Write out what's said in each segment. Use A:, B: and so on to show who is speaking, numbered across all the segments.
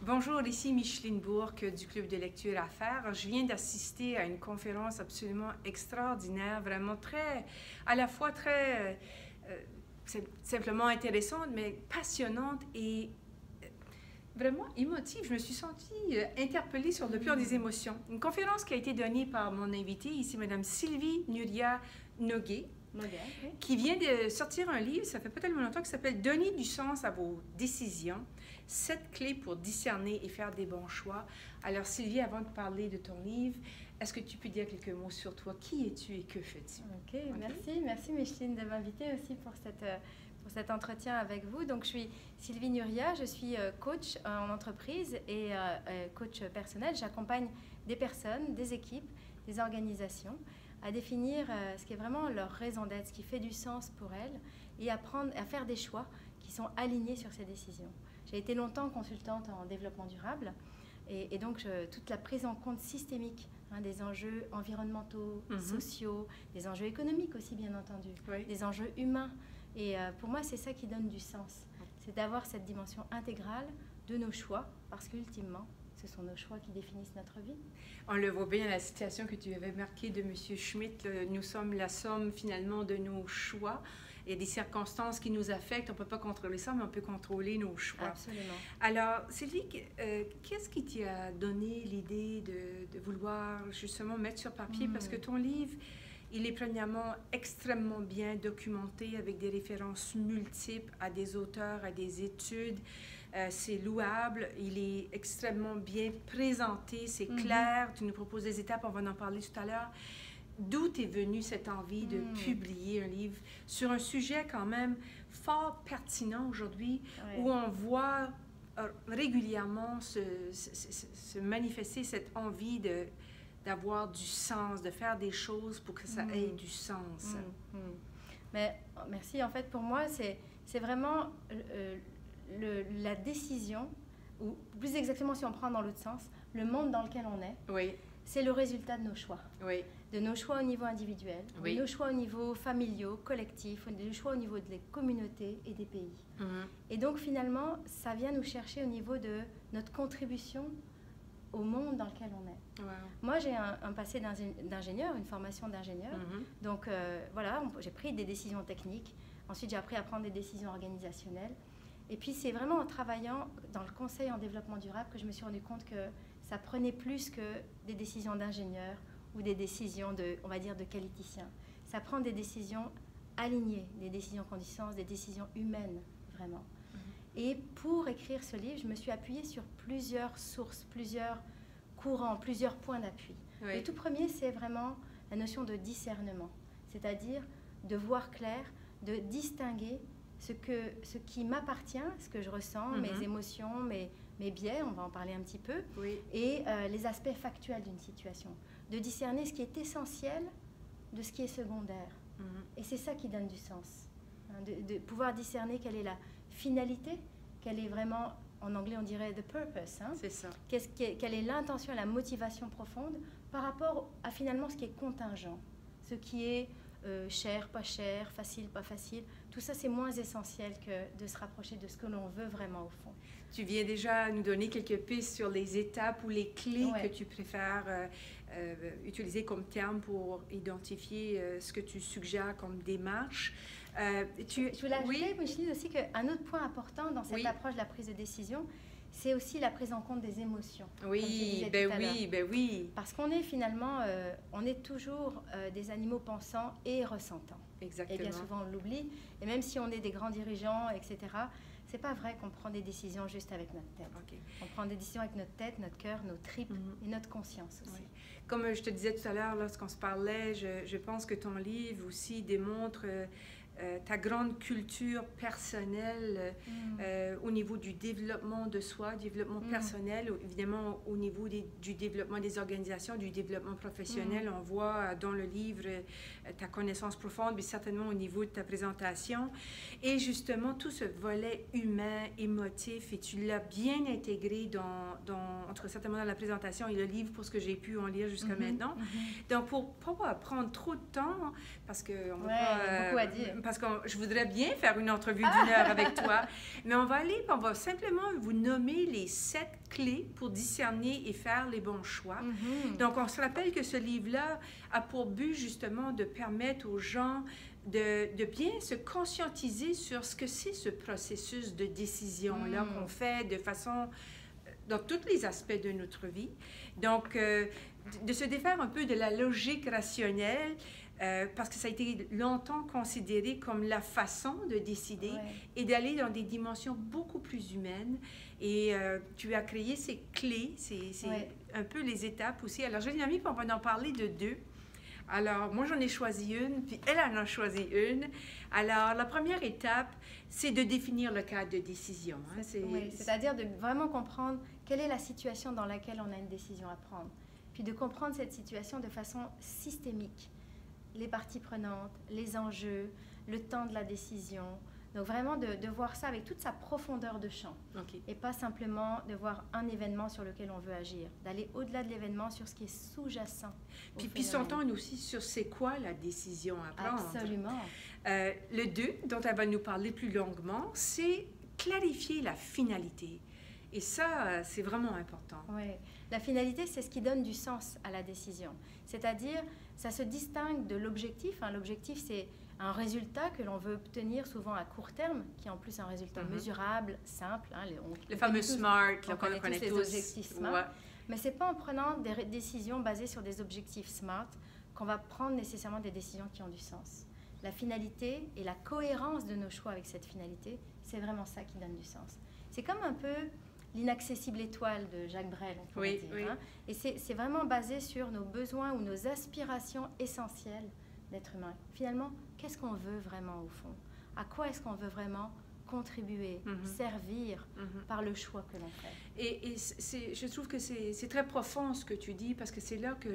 A: Bonjour, ici Micheline Bourque du Club de lecture à faire. Je viens d'assister à une conférence absolument extraordinaire, vraiment à la fois très simplement intéressante, mais passionnante et vraiment émotive. Je me suis sentie interpellée sur le plan des émotions. Une conférence qui a été donnée par mon invitée ici, Mme Sylvie Nuria Noguet, qui vient de sortir un livre, ça fait pas tellement longtemps, qui s'appelle « Donner du sens à vos décisions, 7 clés pour discerner et faire des bons choix ». Alors Sylvie, avant de parler de ton livre, est-ce que tu peux dire quelques mots sur toi? Qui es-tu et que fais-tu?
B: Ok, merci Micheline de m'inviter aussi pour cet entretien avec vous. Donc je suis Sylvie Nuria, je suis coach en entreprise et coach personnel. J'accompagne des personnes, des équipes, des organisations à définir ce qui est vraiment leur raison d'être, ce qui fait du sens pour elles et apprendre à faire des choix qui sont alignés sur ces décisions. J'ai été longtemps consultante en développement durable et donc toute la prise en compte systémique des enjeux environnementaux, sociaux, des enjeux économiques aussi bien entendu, des enjeux humains. Et pour moi, c'est ça qui donne du sens. C'est d'avoir cette dimension intégrale de nos choix parce qu'ultimement, ce sont nos choix qui définissent notre vie.
A: On le voit bien dans la citation que tu avais marquée de M. Schmitt. Nous sommes la somme finalement de nos choix. Il y a des circonstances qui nous affectent. On ne peut pas contrôler ça, mais on peut contrôler nos choix.
B: Absolument.
A: Alors, Sylvie, qu'est-ce qui t'a donné l'idée de vouloir justement mettre sur papier? Parce que ton livre, il est premièrement extrêmement bien documenté avec des références multiples à des auteurs, à des études. C'est louable, il est extrêmement bien présenté, c'est clair. Tu nous proposes des étapes, on va en parler tout à l'heure. D'où est venue cette envie de publier un livre sur un sujet quand même fort pertinent aujourd'hui, où on voit régulièrement se manifester cette envie d'avoir du sens, de faire des choses pour que ça ait du sens.
B: Mais merci. En fait, pour moi, c'est vraiment la décision, ou plus exactement si on prend dans l'autre sens, le monde dans lequel on est, c'est le résultat de nos choix. De nos choix au niveau individuel, de nos choix au niveau familiaux, collectif, de nos choix au niveau des communautés et des pays. Et donc finalement, ça vient nous chercher au niveau de notre contribution au monde dans lequel on est. Moi, j'ai un passé d'ingénieur, une formation d'ingénieur. Donc voilà, j'ai pris des décisions techniques. Ensuite, j'ai appris à prendre des décisions organisationnelles. Et puis, c'est vraiment en travaillant dans le conseil en développement durable que je me suis rendu compte que ça prenait plus que des décisions d'ingénieur ou des décisions on va dire, de qualiticien. Ça prend des décisions alignées, des décisions qui ont du sens, des décisions humaines, vraiment. Et pour écrire ce livre, je me suis appuyée sur plusieurs sources, plusieurs courants, plusieurs points d'appui. Le tout premier, c'est vraiment la notion de discernement, c'est-à-dire de voir clair, de distinguer ce qui m'appartient, ce que je ressens, mes émotions, mes biais, on va en parler un petit peu, et les aspects factuels d'une situation. De discerner ce qui est essentiel de ce qui est secondaire. Et c'est ça qui donne du sens. De pouvoir discerner quelle est la finalité, quelle est vraiment, en anglais on dirait the purpose.
A: C'est ça.
B: Quelle est l'intention, la motivation profonde par rapport à finalement ce qui est contingent, ce qui est cher, pas cher, facile, pas facile. Tout ça, c'est moins essentiel que de se rapprocher de ce que l'on veut vraiment au fond.
A: Tu viens déjà nous donner quelques pistes sur les étapes ou les clés que tu préfères utiliser comme terme pour identifier ce que tu suggères comme démarche.
B: Je voulais ajouter, Micheline, aussi qu'un autre point important dans cette approche de la prise de décision, c'est aussi la prise en compte des émotions.
A: Oui, oui.
B: Parce qu'on est finalement, on est toujours des animaux pensants et ressentants.
A: Exactement.
B: Et bien souvent, on l'oublie. Et même si on est des grands dirigeants, etc., c'est pas vrai qu'on prend des décisions juste avec notre tête. On prend des décisions avec notre tête, notre cœur, nos tripes et notre conscience aussi.
A: Comme je te disais tout à l'heure, lorsqu'on se parlait, je pense que ton livre aussi démontre ta grande culture personnelle au niveau du développement de soi, développement personnel, évidemment au niveau du développement des organisations, du développement professionnel. On voit dans le livre ta connaissance profonde, mais certainement au niveau de ta présentation. Et justement, tout ce volet humain, émotif, et tu l'as bien intégré entre certainement dans la présentation et le livre pour ce que j'ai pu en lire jusqu'à maintenant. Donc, pour ne pas prendre trop de temps, parce qu'on
B: va pas
A: parce que je voudrais bien faire une entrevue d'1 heure avec toi, mais on va simplement vous nommer les 7 clés pour discerner et faire les bons choix. Donc, on se rappelle que ce livre-là a pour but justement de permettre aux gens de bien se conscientiser sur ce que c'est ce processus de décision-là qu'on fait de façon, dans tous les aspects de notre vie. Donc, de se défaire un peu de la logique rationnelle, parce que ça a été longtemps considéré comme la façon de décider et d'aller dans des dimensions beaucoup plus humaines. Et tu as créé ces clés, c'est un peu les étapes aussi. Alors, j'ai une amie, puis on va en parler de 2. Alors, moi, j'en ai choisi une, puis elle en a choisi une. Alors, la première étape, c'est de définir le cadre de décision. Hein.
B: C'est-à-dire de vraiment comprendre quelle est la situation dans laquelle on a une décision à prendre. Puis de comprendre cette situation de façon systémique. Les parties prenantes, les enjeux, le temps de la décision. Donc vraiment de voir ça avec toute sa profondeur de champ. Et pas simplement de voir un événement sur lequel on veut agir. D'aller au-delà de l'événement sur ce qui est sous-jacent.
A: Puis s'entendre aussi sur c'est quoi la décision à prendre.
B: Absolument.
A: Le 2, dont elle va nous parler plus longuement, c'est clarifier la finalité. Et ça, c'est vraiment important.
B: Oui. La finalité, c'est ce qui donne du sens à la décision. C'est-à-dire, ça se distingue de l'objectif. L'objectif, c'est un résultat que l'on veut obtenir souvent à court terme, qui est en plus un résultat mesurable, simple.
A: Le fameux SMART,
B: on connaît tous les objectifs SMART. Mais ce n'est pas en prenant des décisions basées sur des objectifs SMART qu'on va prendre nécessairement des décisions qui ont du sens. La finalité et la cohérence de nos choix avec cette finalité, c'est vraiment ça qui donne du sens. C'est comme un peu l'inaccessible étoile de Jacques Brel, on pourrait dire. Hein? Et c'est vraiment basé sur nos besoins ou nos aspirations essentielles d'être humain. Finalement, qu'est-ce qu'on veut vraiment au fond? À quoi est-ce qu'on veut vraiment contribuer, servir par le choix que l'on fait?
A: Et je trouve que c'est très profond ce que tu dis, parce que c'est là que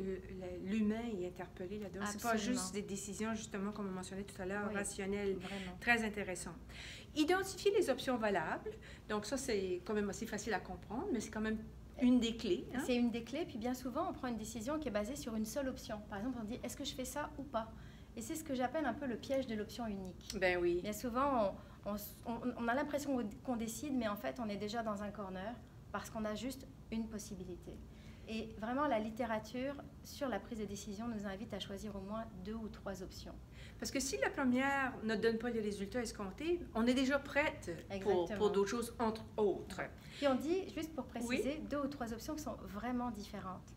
A: l'humain est interpellé là-dedans. C'est pas juste des décisions, justement, comme on mentionnait tout à l'heure, rationnelles.
B: Vraiment.
A: Très intéressant. Identifier les options valables. Donc ça, c'est quand même assez facile à comprendre, mais c'est quand même une des clés. Hein?
B: C'est une des clés, puis bien souvent, on prend une décision qui est basée sur une seule option. Par exemple, on dit, est-ce que je fais ça ou pas? Et c'est ce que j'appelle un peu le piège de l'option unique.
A: Ben oui.
B: Bien souvent, on a l'impression qu'on décide, mais en fait, on est déjà dans un corner parce qu'on a juste une possibilité. Et vraiment, la littérature sur la prise de décision nous invite à choisir au moins 2 ou 3 options.
A: Parce que si la première ne donne pas les résultats escomptés, on est déjà prête pour d'autres choses, entre autres.
B: Puis on dit, juste pour préciser, 2 ou 3 options qui sont vraiment différentes.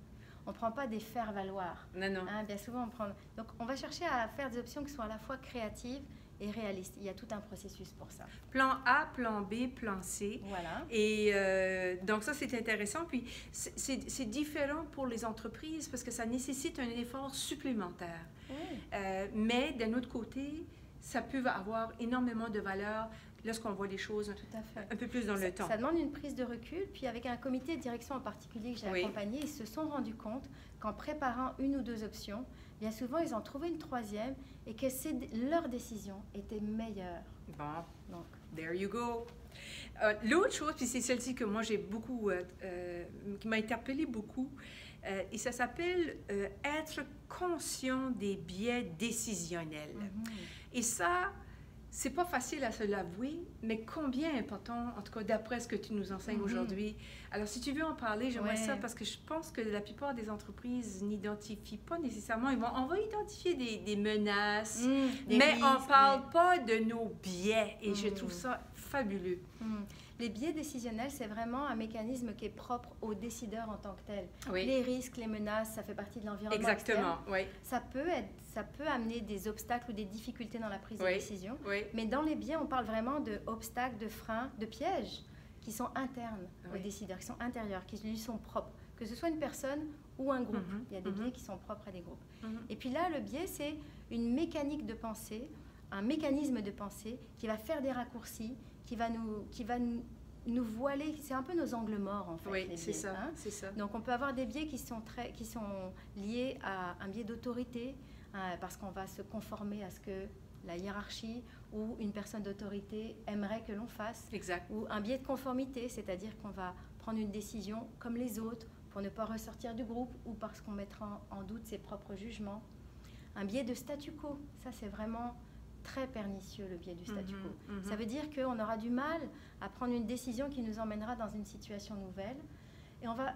B: On ne prend pas des faire-valoir.
A: Non, non.
B: Hein, bien souvent, on prend... Donc, on va chercher à faire des options qui sont à la fois créatives et réalistes. Il y a tout un processus pour ça.
A: Plan A, plan B, plan C.
B: Voilà.
A: Et donc ça, c'est intéressant. Puis, c'est différent pour les entreprises parce que ça nécessite un effort supplémentaire.
B: Oui.
A: Mais d'un autre côté, ça peut avoir énormément de valeur lorsqu'on voit les choses un peu plus dans le temps.
B: Ça demande une prise de recul. Puis avec un comité de direction en particulier que j'ai accompagné, ils se sont rendus compte qu'en préparant 1 ou 2 options, bien souvent, ils ont trouvé une 3e et que leur décision était meilleure.
A: Bon, donc, there you go. L'autre chose, puis c'est celle-ci que moi j'ai beaucoup, qui m'a interpellée beaucoup, et ça s'appelle être conscient des biais décisionnels. Et ça, c'est pas facile à se l'avouer, mais combien important, en tout cas d'après ce que tu nous enseignes aujourd'hui. Alors, si tu veux en parler, j'aimerais ça, parce que je pense que la plupart des entreprises n'identifient pas nécessairement. On va identifier des menaces, mais risques, on ne parle pas de nos biais, et je trouve ça fabuleux.
B: Les biais décisionnels, c'est vraiment un mécanisme qui est propre aux décideurs en tant que tel.
A: Oui.
B: Les risques, les menaces, ça fait partie de l'environnement.
A: Exactement,
B: externe.
A: oui.
B: Ça peut amener des obstacles ou des difficultés dans la prise de décision.
A: Oui.
B: Mais dans les biais, on parle vraiment d'obstacles, de freins, de pièges qui sont internes aux décideurs, qui sont intérieurs, qui lui sont propres. Que ce soit une personne ou un groupe. Il y a des biais qui sont propres à des groupes. Et puis là, le biais, c'est une mécanique de pensée, un mécanisme de pensée qui va faire des raccourcis, qui va nous voiler. C'est un peu nos angles morts, en fait.
A: Oui,
B: les biais,
A: c'est ça,
B: hein?
A: c'est ça.
B: Donc, on peut avoir des biais qui sont liés à un biais d'autorité, parce qu'on va se conformer à ce que la hiérarchie ou une personne d'autorité aimerait que l'on fasse.
A: Exact.
B: Ou un biais de conformité, c'est-à-dire qu'on va prendre une décision comme les autres pour ne pas ressortir du groupe ou parce qu'on mettra en doute ses propres jugements. Un biais de statu quo, ça c'est vraiment très pernicieux, le biais du statu quo. Ça veut dire qu'on aura du mal à prendre une décision qui nous emmènera dans une situation nouvelle. Et on va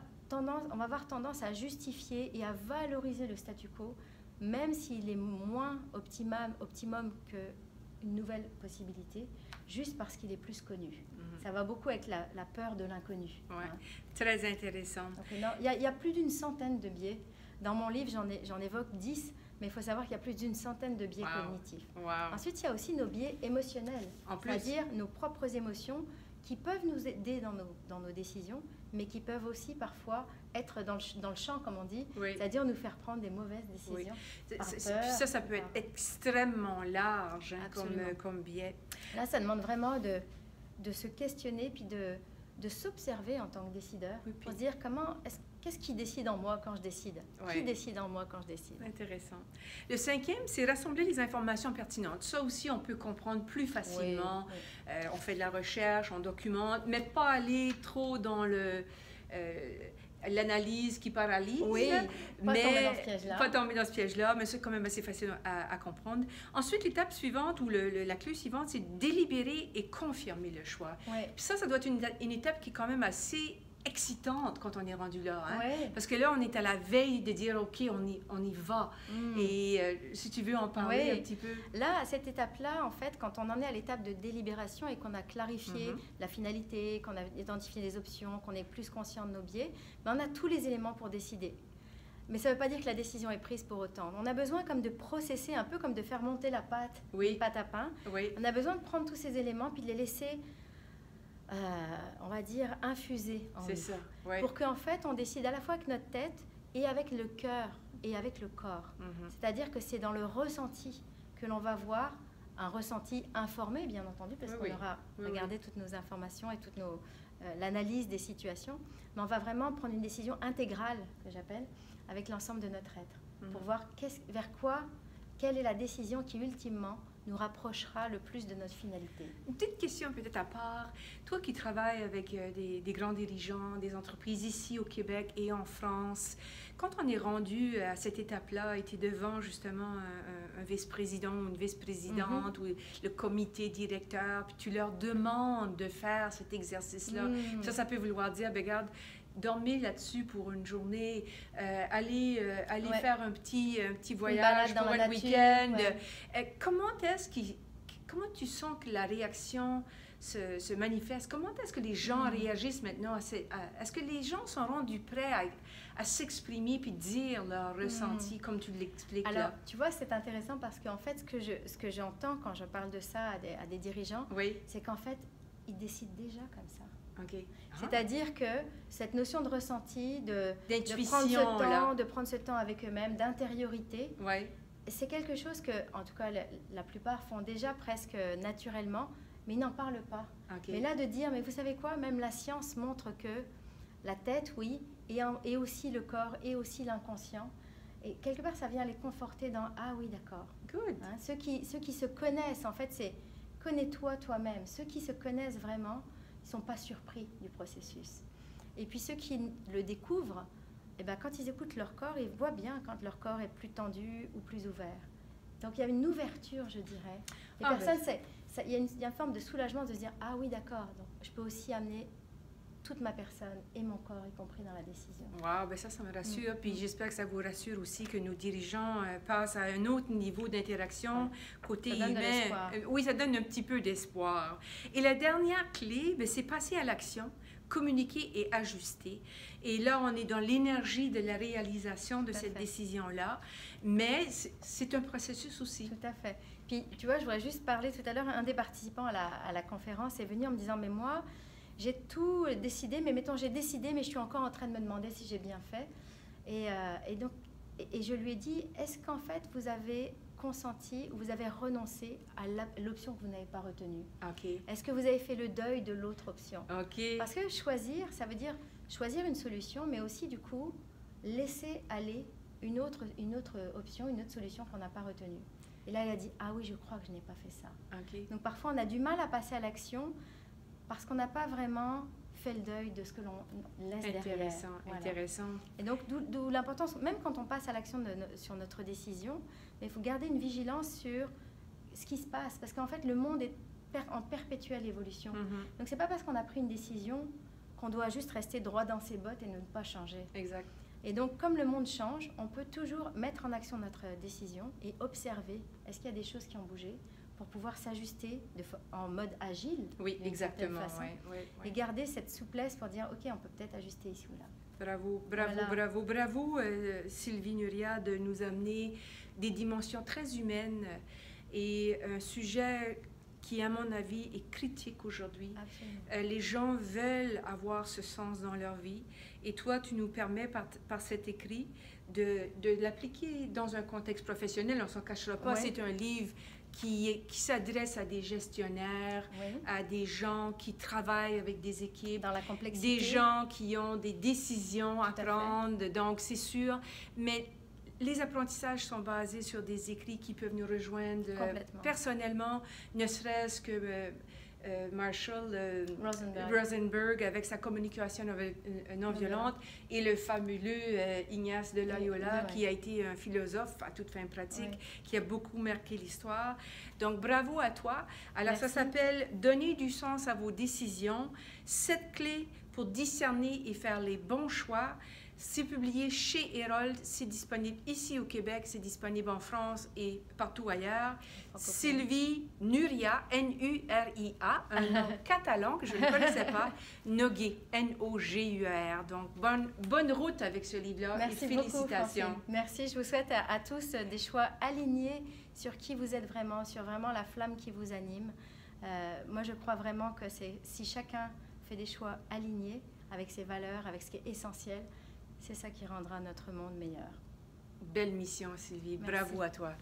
B: avoir tendance à justifier et à valoriser le statu quo, même s'il est moins optimum qu'une nouvelle possibilité, juste parce qu'il est plus connu. Ça va beaucoup avec la peur de l'inconnu.
A: Ouais. Hein. Très intéressant.
B: Il y a plus d'une centaine de biais. Dans mon livre, j'en évoque 10, mais il faut savoir qu'il y a plus d'une centaine de biais cognitifs. Ensuite, il y a aussi nos biais émotionnels, c'est-à-dire nos propres émotions qui peuvent nous aider dans nos décisions, mais qui peuvent aussi parfois être dans le champ, comme on dit, c'est-à-dire nous faire prendre des mauvaises décisions.
A: Ça peut être extrêmement large comme biais.
B: Là, ça demande vraiment de se questionner, puis de s'observer en tant que décideur, pour se dire qu'est-ce qui décide en moi quand je décide? Qui décide en moi quand je décide?
A: Intéressant. Le 5e, c'est rassembler les informations pertinentes. Ça aussi, on peut comprendre plus facilement. On fait de la recherche, on documente, mais pas aller trop dans l'analyse qui paralyse. Pas tomber dans ce piège-là, mais c'est quand même assez facile à comprendre. Ensuite, l'étape suivante, ou la clé suivante, c'est délibérer et confirmer le choix. Puis ça doit être une étape qui est quand même assez excitante quand on est rendu là. Hein? Parce que là, on est à la veille de dire, OK, on y va. Et si tu veux en parler un petit peu.
B: Là, à cette étape-là, en fait, quand on en est à l'étape de délibération et qu'on a clarifié la finalité, qu'on a identifié les options, qu'on est plus conscient de nos biais, on a tous les éléments pour décider. Mais ça ne veut pas dire que la décision est prise pour autant. On a besoin comme de processer, un peu comme de faire monter la pâte, une pâte à pain. On a besoin de prendre tous ces éléments puis de les laisser... on va dire, infuser en nous. Pour qu'en fait, on décide à la fois avec notre tête et avec le cœur et avec le corps. C'est-à-dire que c'est dans le ressenti que l'on va voir, un ressenti informé, bien entendu, parce qu'on aura regardé toutes nos informations et toute l'analyse des situations, mais on va vraiment prendre une décision intégrale, que j'appelle, avec l'ensemble de notre être, pour voir quelle est la décision qui, ultimement, nous rapprochera le plus de notre finalité.
A: Une petite question peut-être à part. Toi qui travailles avec des grands dirigeants, des entreprises ici au Québec et en France, quand on est rendu à cette étape-là et tu es devant justement un vice-président ou une vice-présidente ou le comité directeur, puis tu leur demandes de faire cet exercice-là, ça peut vouloir dire, ben, regarde, dormir là-dessus pour une journée, aller faire un petit voyage pour un week-end. Comment tu sens que la réaction se manifeste? Comment est-ce que les gens réagissent maintenant? Est-ce que les gens sont rendus prêts à s'exprimer puis dire leur ressenti comme tu l'expliques là?
B: Alors, tu vois, c'est intéressant parce qu'en fait, ce que j'entends quand je parle de ça à des dirigeants, c'est qu'en fait, ils décident déjà comme ça. C'est-à-dire que cette notion de ressenti, de prendre ce temps avec eux-mêmes, d'intériorité, c'est quelque chose que, en tout cas, la plupart font déjà presque naturellement, mais ils n'en parlent pas. Mais là, de dire, mais vous savez quoi, même la science montre que la tête, et aussi le corps, et aussi l'inconscient, et quelque part, ça vient les conforter dans « Ah oui, d'accord ». Hein, ceux qui se connaissent, en fait, c'est « Connais-toi toi-même ». Ceux qui se connaissent vraiment, ils ne sont pas surpris du processus. Et puis ceux qui le découvrent, quand ils écoutent leur corps, ils voient bien quand leur corps est plus tendu ou plus ouvert. Donc il y a une ouverture, je dirais. Les personnes, il y a une forme de soulagement de se dire « Ah oui, d'accord, donc je peux aussi amener toute ma personne et mon corps, y compris dans la décision. »
A: Wow, ça me rassure. Puis j'espère que ça vous rassure aussi que nos dirigeants passent à un autre niveau d'interaction côté humain. Oui, ça donne un petit peu d'espoir. Et la dernière clé, c'est passer à l'action, communiquer et ajuster. Et là, on est dans l'énergie de la réalisation de cette décision-là. Mais c'est un processus aussi.
B: Tout à fait. Puis, tu vois, je voudrais juste parler tout à l'heure, un des participants à la conférence est venu en me disant « Mais moi, j'ai tout décidé, mais mettons, j'ai décidé, mais je suis encore en train de me demander si j'ai bien fait. » Et je lui ai dit, est-ce qu'en fait, vous avez consenti ou vous avez renoncé à l'option que vous n'avez pas retenue? Est-ce que vous avez fait le deuil de l'autre option? Parce que choisir, ça veut dire choisir une solution, mais aussi, du coup, laisser aller une autre option, une autre solution qu'on n'a pas retenue. Et là, il a dit, ah oui, je crois que je n'ai pas fait ça. Donc, parfois, on a du mal à passer à l'action parce qu'on n'a pas vraiment fait le deuil de ce que l'on laisse derrière.
A: Intéressant.
B: Et donc, d'où l'importance, même quand on passe à l'action sur notre décision, il faut garder une vigilance sur ce qui se passe. Parce qu'en fait, le monde est en perpétuelle évolution. Donc, ce n'est pas parce qu'on a pris une décision qu'on doit juste rester droit dans ses bottes et ne pas changer.
A: Exact.
B: Et donc, comme le monde change, on peut toujours mettre en action notre décision et observer, est-ce qu'il y a des choses qui ont bougé pour pouvoir s'ajuster en mode agile.
A: Oui, exactement.
B: Et garder cette souplesse pour dire, OK, on peut peut-être ajuster ici ou là.
A: Bravo, bravo, voilà. Bravo, bravo, Sylvie Nuria, de nous amener des dimensions très humaines et un sujet qui, à mon avis, est critique aujourd'hui. Les gens veulent avoir ce sens dans leur vie. Et toi, tu nous permets, par cet écrit, de l'appliquer dans un contexte professionnel. On ne s'en cachera pas, c'est un livre qui s'adresse à des gestionnaires, à des gens qui travaillent avec des équipes,
B: dans la complexité,
A: des gens qui ont des décisions à prendre. Donc, c'est sûr. Mais les apprentissages sont basés sur des écrits qui peuvent nous rejoindre personnellement, ne serait-ce que Marshall Rosenberg avec sa communication non violente et le fabuleux Ignace de Loyola qui a été un philosophe à toute fin pratique, qui a beaucoup marqué l'histoire. Donc, bravo à toi. Alors, ça s'appelle « Donner du sens à vos décisions, 7 clés pour discerner et faire les bons choix ». C'est publié chez Hérold, c'est disponible ici au Québec, c'est disponible en France et partout ailleurs. Sylvie Nuria, N-U-R-I-A, un nom catalan que je ne connaissais pas, Noguer, N-O-G-U-R. Donc, bonne route avec ce livre-là et félicitations.
B: Beaucoup, merci, je vous souhaite à tous des choix alignés sur qui vous êtes vraiment, sur vraiment la flamme qui vous anime. Moi, je crois vraiment que si chacun fait des choix alignés avec ses valeurs, avec ce qui est essentiel, c'est ça qui rendra notre monde meilleur.
A: Belle mission, Sylvie. Merci. Bravo à toi.